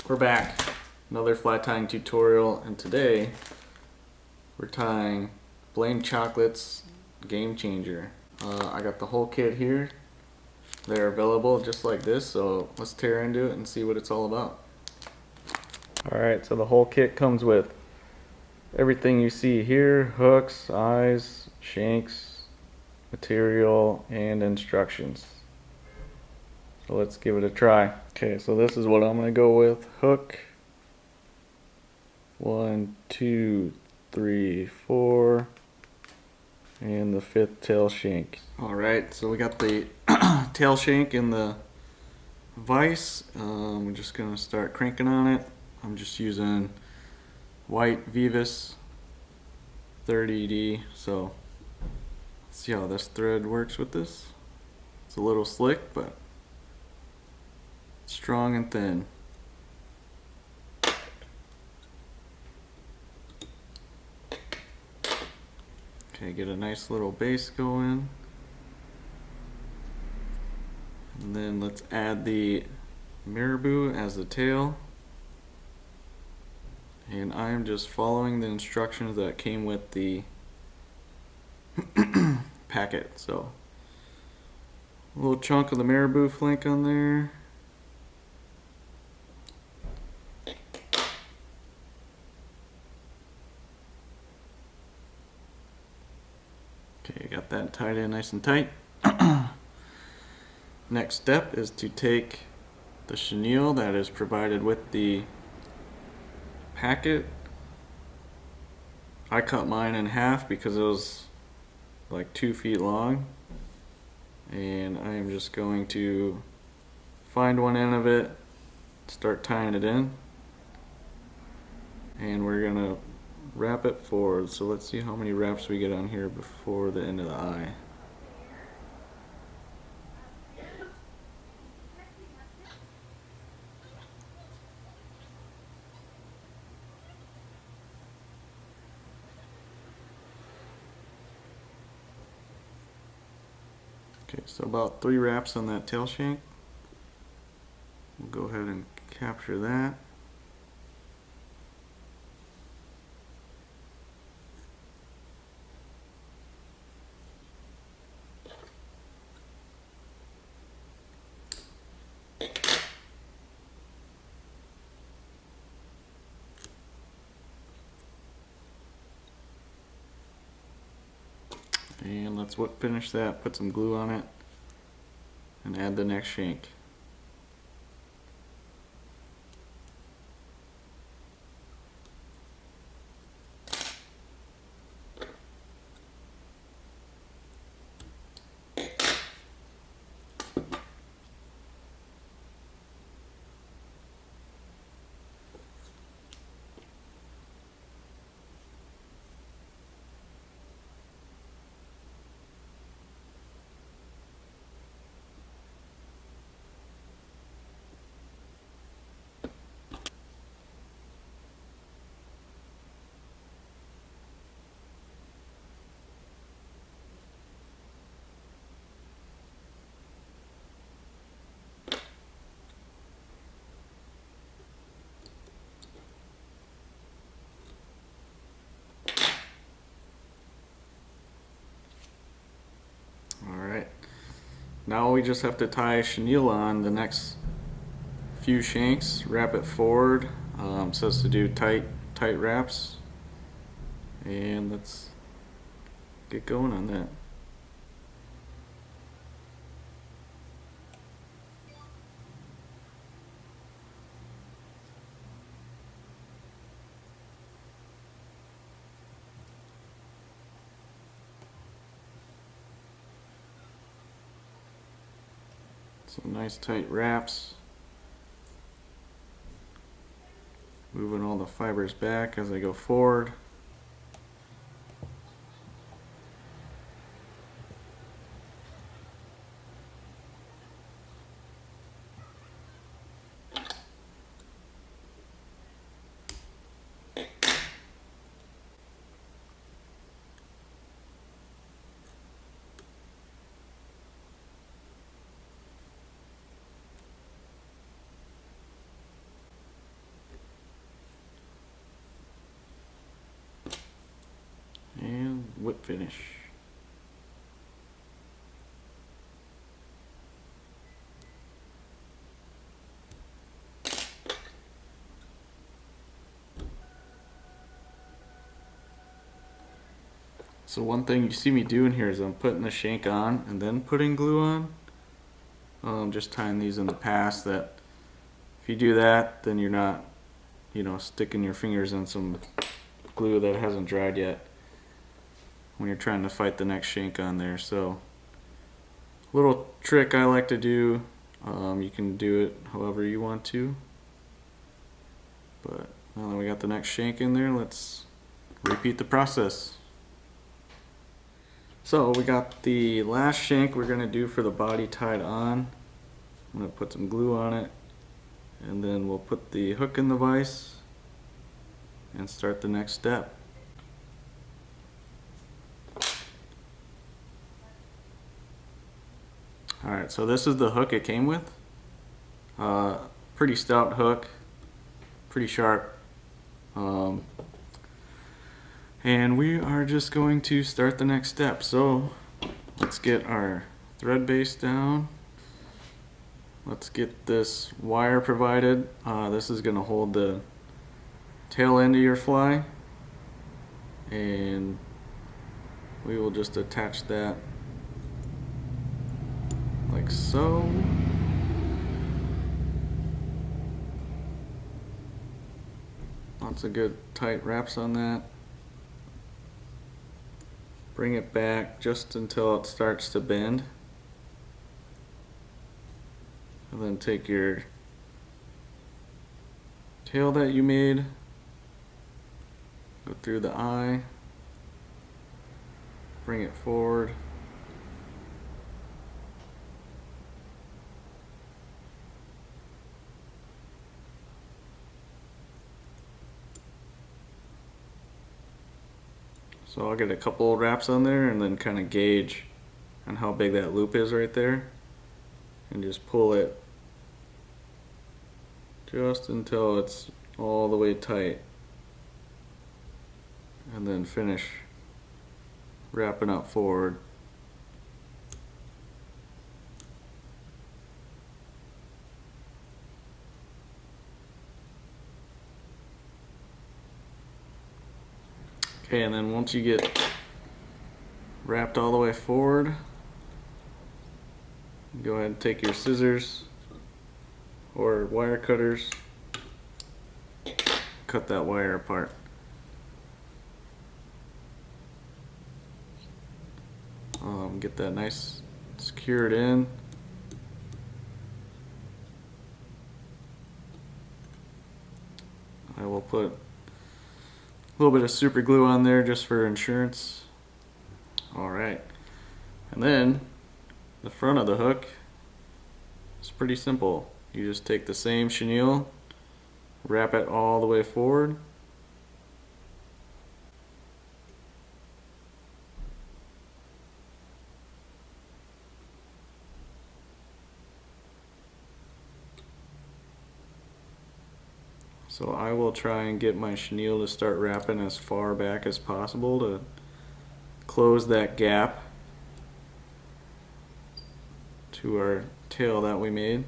We're back. Another fly tying tutorial, and today we're tying Blaine Chocolate's Game Changer. I got the whole kit here. They're available just like this, so let's tear into it and see what it's all about. Alright, so the whole kit comes with everything you see here: hooks, eyes, shanks, material, and instructions. So let's give it a try. Okay, so this is what I'm going to go with. Hook. 1, 2, 3, 4. And the 5th tail shank. Alright, so we got the tail shank in the vise. We're just going to start cranking on it. I'm just using white Vivus 30D. So let's see how this thread works with this. It's a little slick, but strong and thin. Okay, get a nice little base going. And then let's add the marabou as the tail. And I'm just following the instructions that came with the packet. So a little chunk of the marabou flank on there. Okay, got that tied in nice and tight. Next step is to take the chenille that is provided with the packet. I cut mine in half because it was like 2 feet long, and I am just going to find one end of it, start tying it in, and we're gonna wrap it forward. So let's see how many wraps we get on here before the end of the eye. Okay, so about 3 wraps on that tail shank. We'll go ahead and capture that. And let's finish that, put some glue on it, and add the next shank. Alright, now we just have to tie chenille on the next few shanks, wrap it forward. Says to do tight wraps, and let's get going on that. Some nice tight wraps. Moving all the fibers back as I go forward. finish. So one thing you see me doing here is I'm putting the shank on and then putting glue on. Just tying these in the past, that if you do that, then you're not, sticking your fingers in some glue that hasn't dried yet when you're trying to fight the next shank on there. So little trick I like to do, you can do it however you want to, but now that we got the next shank in there, let's repeat the process. So we got the last shank we're going to do for the body tied on. I'm going to put some glue on it, and then we'll put the hook in the vise and start the next step. Alright, so this is the hook it came with. Pretty stout hook, pretty sharp. And we are just going to start the next step. So let's get our thread base down. Let's get this wire provided. This is going to hold the tail end of your fly, and we will just attach that like so. Lots of good tight wraps on that. Bring it back just until it starts to bend. And then take your tail that you made, go through the eye, bring it forward. So I'll get a couple wraps on there and then kind of gauge on how big that loop is right there, and just pull it just until it's all the way tight, and then finish wrapping up forward. Okay, and then once you get wrapped all the way forward, go ahead and take your scissors or wire cutters, cut that wire apart. Get that nice secured in. I will put a little bit of super glue on there just for insurance. Alright, and then the front of the hook is pretty simple. You just take the same chenille, wrap it all the way forward, so I will try and get my chenille to start wrapping as far back as possible to close that gap to our tail that we made.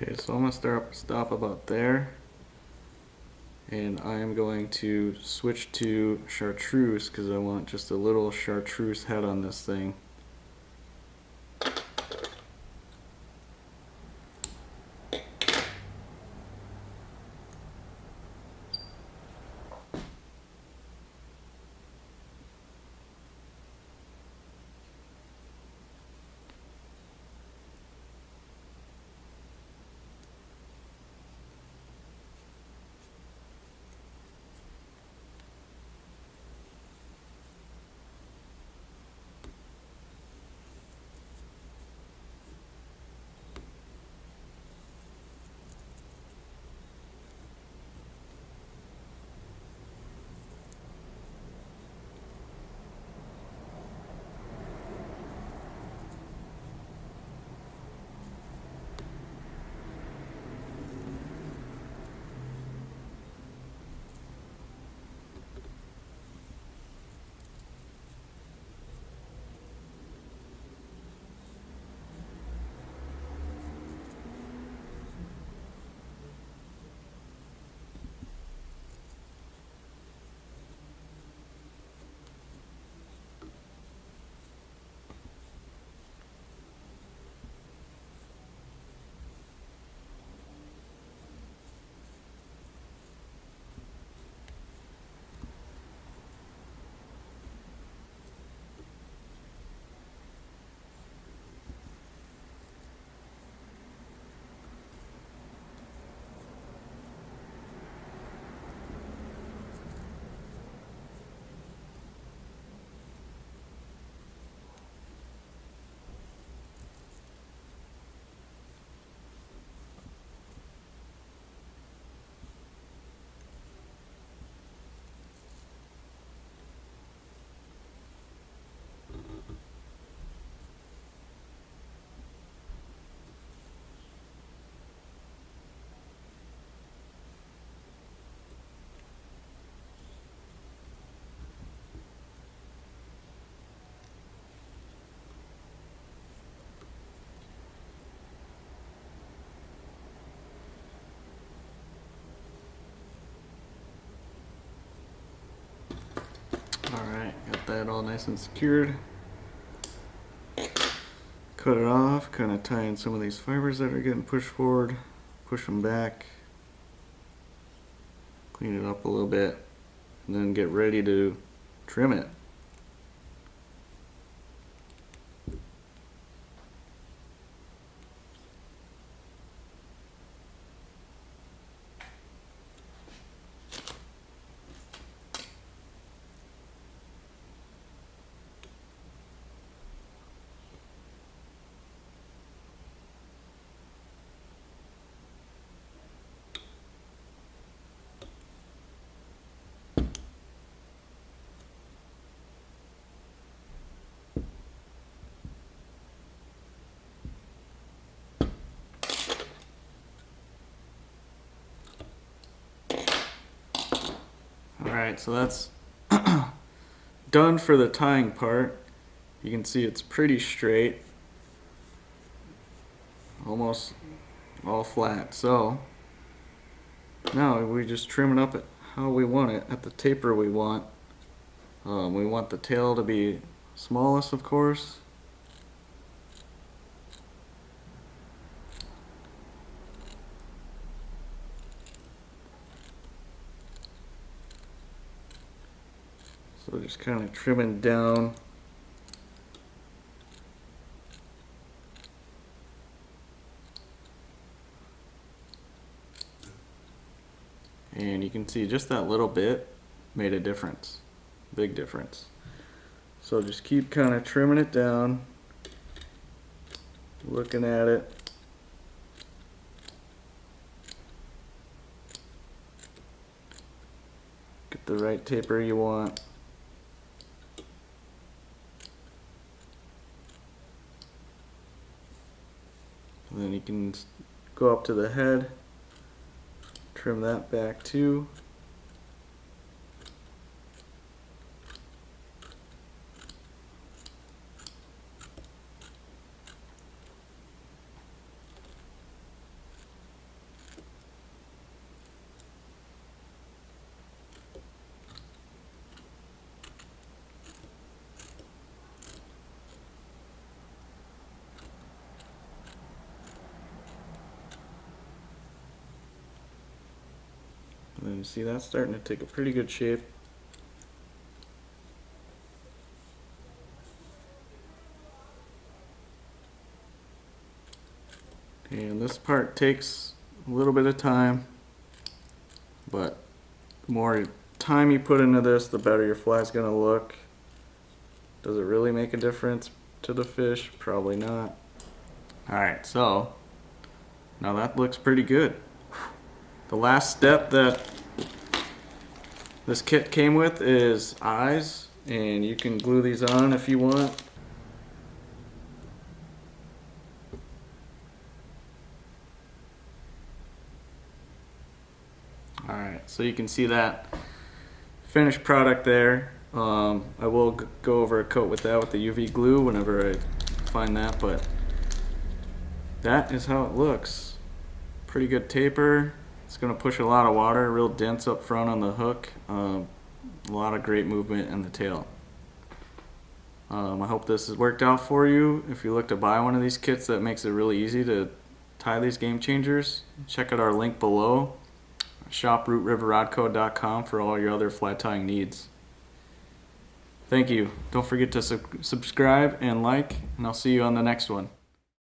Okay, so I'm going to stop about there. And I am going to switch to chartreuse because I want just a little chartreuse head on this thing. Alright, got that all nice and secured. Cut it off, kind of tie in some of these fibers that are getting pushed forward, push them back, clean it up a little bit, and then get ready to trim it. Alright, so that's done for the tying part. You can see it's pretty straight, almost all flat. So now we just trim it up at how we want it, at the taper we want. We want the tail to be smallest, of course. So just kind of trimming down. And you can see just that little bit made a difference, big difference. So just keep kind of trimming it down, looking at it. Get the right taper you want. And then you can go up to the head, trim that back too. And see, that's starting to take a pretty good shape. And this part takes a little bit of time, but the more time you put into this, the better your fly's gonna look. Does it really make a difference to the fish? Probably not. Alright, so now that looks pretty good. The last step that this kit came with is eyes, and you can glue these on if you want. Alright, so you can see that finished product there. I will go over a coat with that with the UV glue whenever I find that, but that is how it looks. Pretty good taper. It's going to push a lot of water, real dense up front on the hook. A lot of great movement in the tail. I hope this has worked out for you. If you look to buy one of these kits that makes it really easy to tie these game changers, check out our link below. shop.rootriverrodco.com for all your other fly tying needs. Thank you. Don't forget to subscribe and like, and I'll see you on the next one.